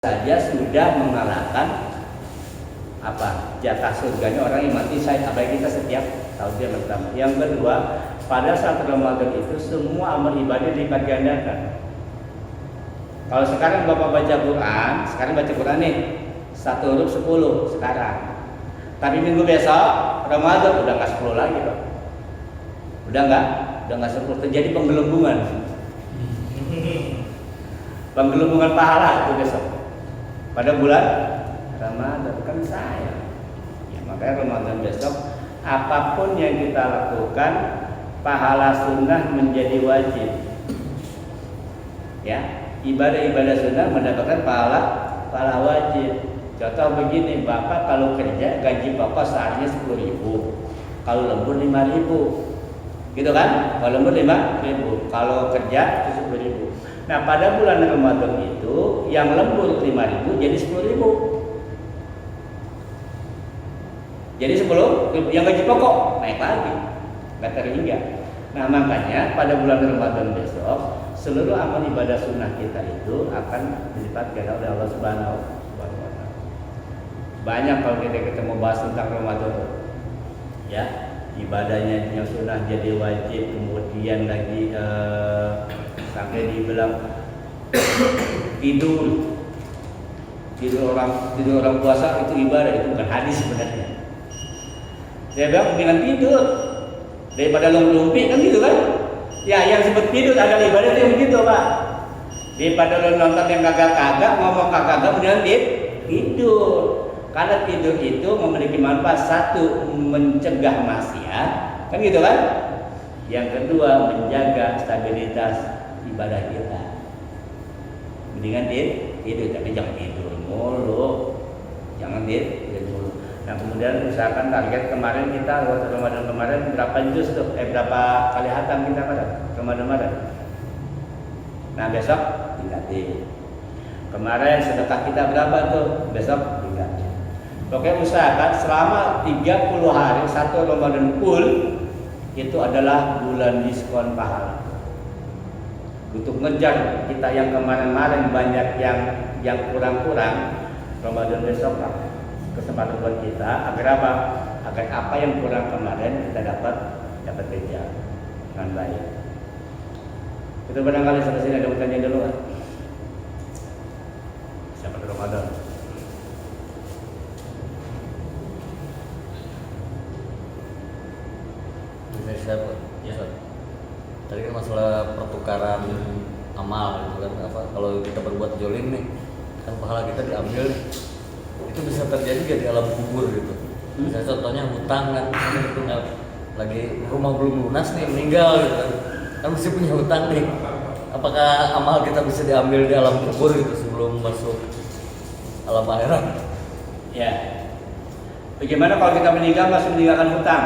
saja sudah mengalahkan jatah surganya orang yang mati syahid, apalagi kita setiap tahun yang pertama. Yang kedua, pada saat Ramadan itu semua amal ibadah dilipat gandakan. Kalau sekarang Bapak baca Quran, sekarang baca Quran nih 1 huruf 10 sekarang. Tapi minggu besok Ramadan udah nggak 10 lagi, Pak. Udah nggak 10. Terjadi penggelembungan. Penggelembungan pahala itu besok. Pada bulan Ramadan kan saya. Ya, makanya Ramadan besok apapun yang kita lakukan pahala sunnah menjadi wajib. Ya, ibadah-ibadah sunnah mendapatkan pahala wajib. Contoh begini, Bapak kalau kerja gaji Bapak seharinya 10.000, kalau lembur 5.000, gitu kan? Kalau lembur 5.000, kalau kerja 10.000. Nah pada bulan Ramadan itu yang lembur 5.000 jadi 10.000. Jadi 10, yang gaji pokok naik lagi, nggak terhingga. Nah makanya pada bulan Ramadan besok seluruh amal ibadah sunnah kita itu akan dilipat ganda oleh Allah Subhanahu wa Ta'ala. Banyak kalau kita ketemu bahas tentang Ramadan, ya ibadahnya yang sunnah jadi wajib, kemudian lagi sampai dibilang tidur orang puasa itu ibadah, itu bukan hadis sebenarnya. Saya bilang mendingan tidur daripada lumpi kan gitu kan? Ya yang sebut tidur adalah ibadah itu yang begitu Pak. Daripada lo nonton yang kagak-kagak, ngomong kagak-kagak, mendingan tidur. Karena tidur itu memiliki manfaat, satu mencegah maksiat, kan gitu kan? Yang kedua menjaga stabilitas ibadah kita. Mendingan tidur, tapi jangan tidur mulu. Jangan tidur mulu. Nah kemudian usahakan target kemarin kita waktu Ramadan kemarin berapa juz tuh? Berapa kali hatam kita pada Ramadan? Nah besok tingkatin. Kemarin sedekah kita berapa tuh? Besok tingkatin. Oke, usahakan selama 30 hari satu Ramadan full itu adalah bulan diskon pahala. Untuk ngejar kita yang kemarin-kemarin banyak yang kurang-kurang, Ramadan besok lah kesempatan buat kita agar apa? Agar apa yang kurang kemarin kita dapat kejar dengan baik. Itu barangkali sampai sini ada pertanyaan dulu kan? Siapa Ramadan? Siapa? Ya. Tadi kan masalah pertukaran amal gitu kan, apa kalau kita berbuat jolim nih kan pahala kita diambil nih. Itu bisa terjadi di alam kubur gitu. Misalnya contohnya hutang kan, itu lagi rumah belum lunas nih, meninggal gitu kan mesti punya hutang nih. Apakah amal kita bisa diambil di alam kubur gitu sebelum masuk alam akhirat? Ya. Bagaimana kalau kita meninggal masih meninggalkan hutang?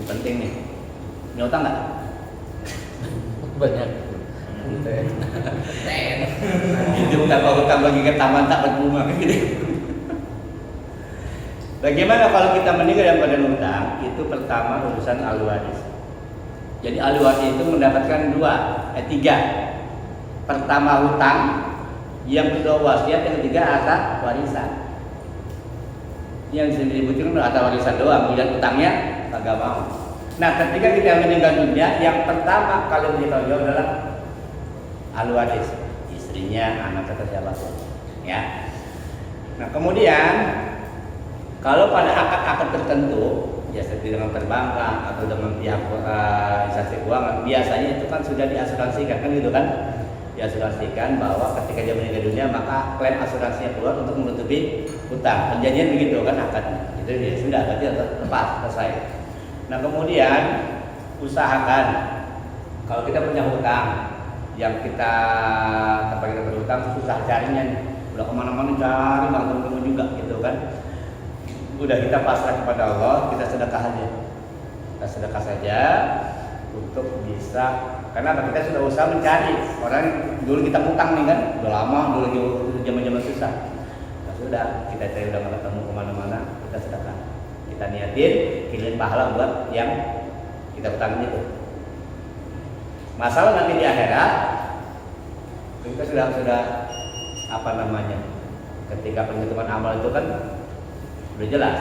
Ini penting nih. Punya hutang nggak? Banyak. Hidup tanpa hutang bagi ke taman tak berbunga gitu. Bagaimana kalau kita meninggal dalam keadaan hutang? Itu pertama urusan ahli waris. Jadi ahli waris itu mendapatkan tiga. Pertama hutang, yang kedua wasiat, yang ketiga harta warisan. Yang disebutkan harta warisan doang, kemudian hutangnya kagak mau. Nah, ketika kita meninggal dunia, yang pertama kali bertanggung jawab adalah ahli waris, istrinya, anak atau siapapun. Ya. Nah, kemudian kalau pada akad-akad tertentu, ya seperti dengan perbankan atau dengan pihak instansi keuangan, biasanya itu kan sudah diasuransikan, kan gitu kan? Diasuransikan bahwa ketika dia meninggal dunia maka klaim asuransinya keluar untuk menutupi hutang. Perjanjian begitu kan akadnya. Itu ya sudah berarti lepas selesai. Nah kemudian usahakan kalau kita punya hutang yang kita tempat kita berhutang susah carinya nih, udah kemana-mana cari nggak ketemu juga gitu kan. Udah kita pasrah kepada Allah, kita sedekah aja. Kita sedekah saja untuk bisa, karena kita sudah usaha mencari orang dulu kita hutang nih kan, udah lama dulu zaman-zaman susah. Nah, sudah kita cari udah nggak ketemu kemana-mana, kita sedekah. Kita niatin kirim pahala buat yang kita hutangin itu. Masalah nanti di akhirat kita sudah ketika penghitungan amal itu kan udah jelas,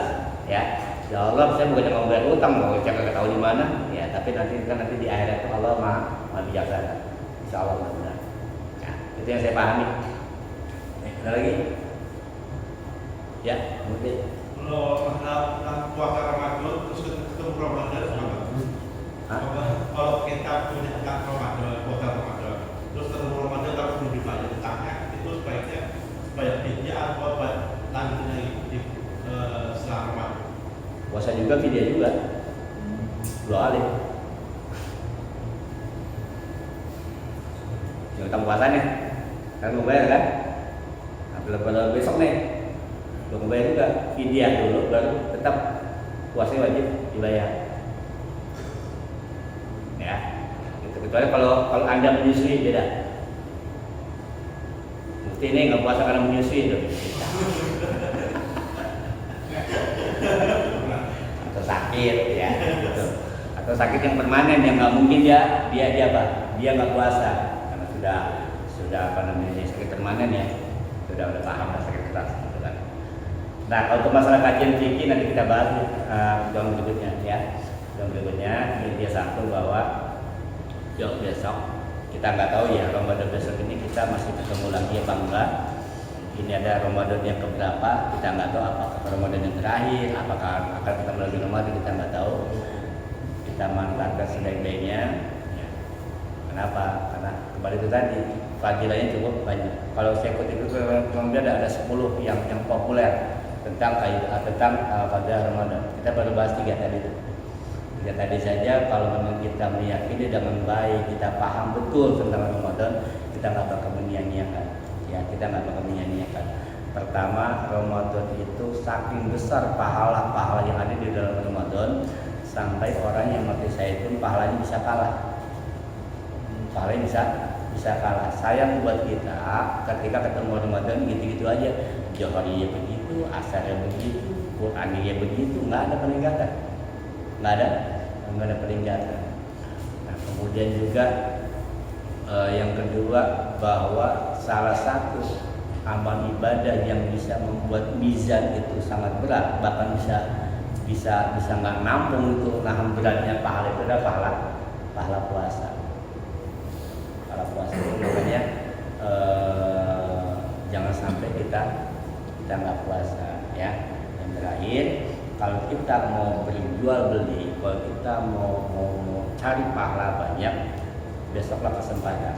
ya. Ya Allah, saya bukannya mau bayar utang, mau cek nggak tahu di mana, ya. Tapi nanti di akhirat itu Allah maha bijaksana, insya Allah benar. Ya, itu yang saya pahami. Ada lagi? Ya, mungkin. Kalau puasa Ramadan terus ketemu Ramadan sama. Kalau kita punya hutang Ramadan, puasa Ramadan, terus ketemu Ramadan tapi belum dibayar hutangnya, itu sebaiknya bayar fidyah atau lanjutnya setelah Ramadan. Puasa juga, fidyah juga. Dua kali. Yang utang puasanya, kan mau bayar kan? Nah, belum besok nih, belum bayar juga. Fidyah dulu, baru tetap puasanya wajib dibayar. Ya, gitu. Kecuali kalau Anda menyusui beda. Bukti ini nggak puasa karena menyusui itu. Atau sakit ya, gitu. Atau sakit yang permanen yang nggak mungkin dia nggak puasa karena sudah apa namanya sakit permanen ya, sudah paham sakit keras gitu kan. Nah, kalau untuk masalah kajian fikih nanti kita bahas dalam berikutnya ya. Dalam berikutnya dia satu bahwa besok kita nggak tahu ya Ramadan besok ini kita masih ketemu lagi apa enggak. Ini ada Ramadan yang keberapa, kita nggak tahu apakah Ramadan yang terakhir, apakah akan ketemu lagi Ramadan, kita nggak tahu. Kita manfaatkan sebaik-baiknya. Ya. Kenapa? Karena kembali itu tadi fadilahnya cukup banyak. Kalau saya kutip itu kemudian ada 10 yang populer tentang pada Ramadan. Kita baru bahas 3 tadi itu. Ya tadi saja kalau memang kita meyakini dengan baik, kita paham betul tentang Ramadan, kita nggak bakal menyia-nyiakan. Ya, kita nggak bakal menyia-nyiakan. Pertama, Ramadan itu saking besar pahala-pahala yang ada di dalam Ramadan sampai orang yang mati saya pun pahalanya bisa kalah. Pahalanya bisa kalah. Sayang buat kita ketika ketemu Ramadan gitu-gitu aja. Johoriyah begitu, asarnya begitu, Qur'aniyah begitu, nggak ada peningkatan. Nggak ada peningkatan. Nah, kemudian juga yang kedua bahwa salah satu amal ibadah yang bisa membuat mizan itu sangat berat, bahkan bisa nggak nampung itu nahan beratnya pahala itu adalah pahala puasa. Pahala puasa itu makanya jangan sampai kita nggak puasa ya. Yang terakhir, kalau kita mau berjual beli, kalau kita mau cari pahala banyak, besoklah kesempatan.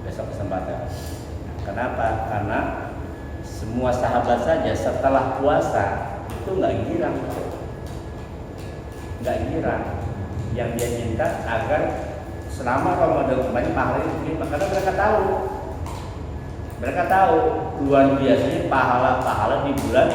Nah, kenapa? Karena semua sahabat saja setelah puasa itu nggak girang. Yang dia minta agar selama Ramadan kemarin pahala itu diterima, karena mereka tahu luar biasanya pahala-pahala di bulan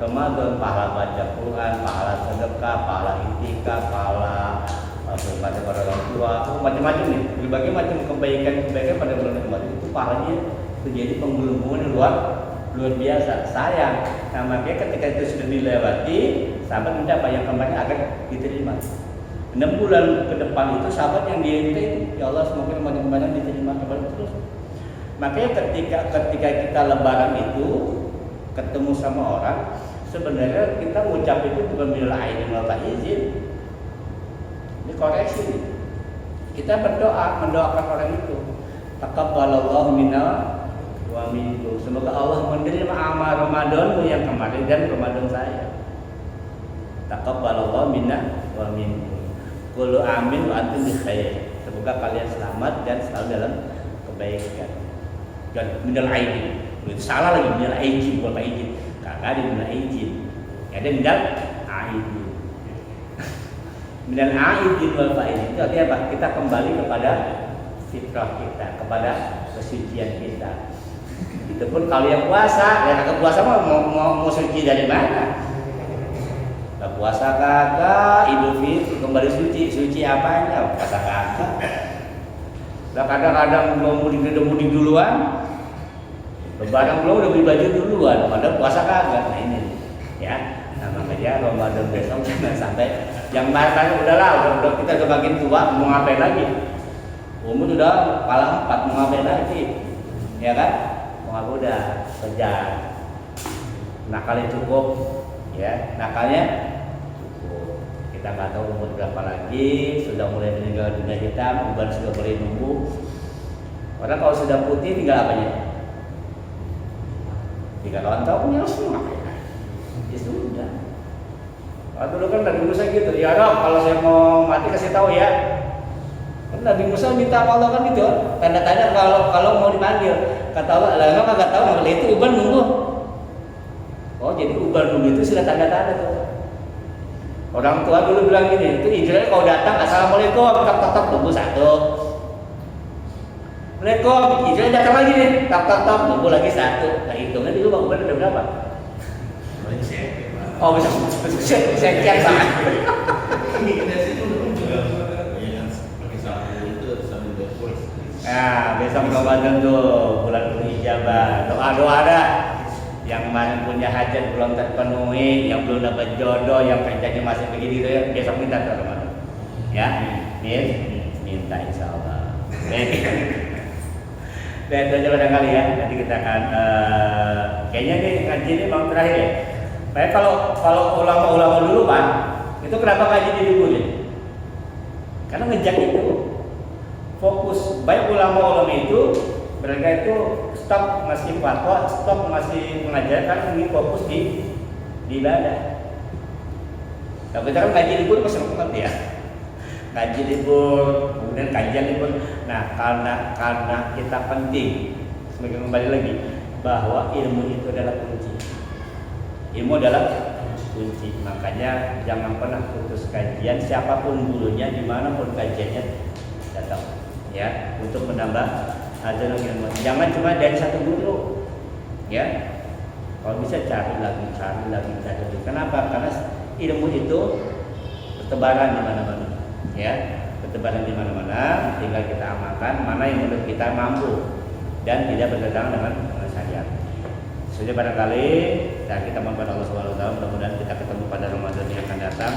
Ramadan, pahala baca Quran, pahala sedekah, pahala itikaf, pahala berbakti pada orang tua, macam-macam nih, berbagai macam kebaikan pada bulan Ramadan itu pahalanya terjadi penggelembungan luar biasa. Sayang, nah makanya ketika itu sudah dilewati, sahabat minta apa yang kemarin agar diterima. 6 bulan ke depan itu sahabat yang dia minta itu, ya Allah semoga Ramadan kemarin diterima kembali terus. Makanya ketika kita lebaran itu ketemu sama orang, sebenarnya kita mengucap itu bukan minal aidin wal faizin. Ini koreksi nih. Kita mendoakan orang itu. Taqabbalallahu minna wa minkum. Semoga Allah menerima amal Ramadanmu yang kemarin dan Ramadan saya. Taqabbalallahu minna wa minkum. Qulu amin wa antum bi khair. Semoga kalian selamat dan selalu dalam kebaikan. Dan minal aidin. Itu salah lagi, minal aidin bukan aidin. Kagak ada minal aidin. Ada minal aidin. Minal aidin wal faizin itu artinya apa? Kita kembali kepada fitrah kita, kepada kesucian kita. Itu pun kalau yang puasa, ya kagak puasa mau suci dari mana? Gak puasa kagak, Idul Fitri kembali suci apanya? Puasa kagak. Lah kadang-kadang belum mudik duluan, lebaran belum udah beli baju duluan, padahal puasa kagak. Nah ini, ya. Nah makanya Ramadan besok jangan sampai yang matanya udah kita udah makin tua, mau ngapain lagi? Umur udah kepala 4, mau ngapain lagi? Ya kan? Mau apa udah kerja. nakalnya cukup, ya nakalnya cukup. Kita nggak tahu umur berapa lagi, sudah mulai meninggal dunia hitam, uban sudah mulai numbuh. Orang kalau sudah putih tinggal apanya? Tinggal lontongnya semua. Ya sudah. Waktu dulu kan Nabi Musa gitu, ya Rob, kalau saya mau mati kasih tahu ya. Kan Nabi Musa minta sama Allah kan gitu, tanda tanya kalau mau dipanggil. Kata Allah, lah enggak kagak tahu, kalau itu uban nunggu. Oh jadi uban nunggu itu sudah tanda-tanda tuh. Orang tua dulu bilang gini, itu Israel kalau datang assalamualaikum, tak tunggu satu. Assalamualaikum, Israel datang lagi nih, tak tunggu lagi satu. Nah hitungnya dulu bang uban ada berapa? Oh bisa sekian banget. Nah besok Ramadan tuh bulan ijabah, doa ada. Yang mana punya hajat belum terpenuhi, yang belum dapat jodoh, yang kerjanya masih begini tuh ya, besok minta ke Ramadan. Ya, minta insya Allah. Dan itu aja barangkali ya. Nanti kita akan kayaknya nih ngaji ini mau terakhir ya. Baik kalau ulama-ulama dulu Pak, itu kenapa ngaji diliburin? Karena ngejak itu fokus baik ulama-ulama itu mereka itu stop masih fatwa, stop masih mengajarkan, ini fokus di ibadah. Tapi kita kan ngaji libur pas sempat ya. Ngaji libur, kemudian kajian libur. Nah, karena kita penting sebagai kembali lagi bahwa ilmu itu adalah kunci. Ilmu adalah kunci. Makanya jangan pernah putus kajian siapapun gurunya, dimanapun kajiannya datang ya untuk menambah ajaran ilmu. Jangan cuma dari satu guru ya. Kalau bisa cari lagi. Kenapa? Karena ilmu itu bertebaran di mana-mana ya. Bertebaran di mana-mana, tinggal kita amalkan mana yang menurut kita mampu dan tidak bertentangan dengan syariat. Sudah barangkali dan kita mohon Allah SWT, mudah-mudahan kita ketemu pada Ramadan yang akan datang.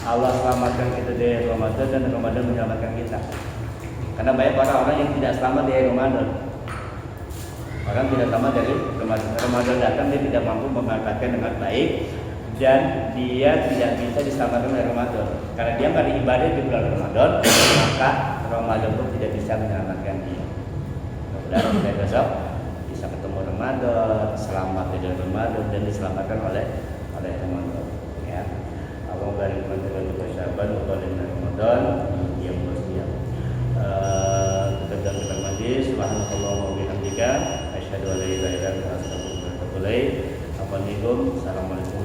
Allah selamatkan kita dari Ramadan dan Ramadan menyelamatkan kita. Karena banyak orang-orang yang tidak selamat dari Ramadan. Orang tidak selamat dari Ramadan. Ramadan datang dia tidak mampu memanfaatkan dengan baik dan dia tidak bisa diselamatkan dari Ramadan. Karena dia nggak beribadah di bulan Ramadan, maka Ramadan pun tidak bisa menyelamatkan dia. Mudah-mudahan kita besok bisa ketemu Ramadan, selamat dari Ramadan dan diselamatkan oleh Ramadan. Ya, Allah berikan kita kebersamaan untuk Ramadan yang bersiap. Kita dalam majlis, subhanallah wa bihamdika, asyhadu an la ilaha illa anta astaghfiruka wa atubu ilaik. Assalamualaikum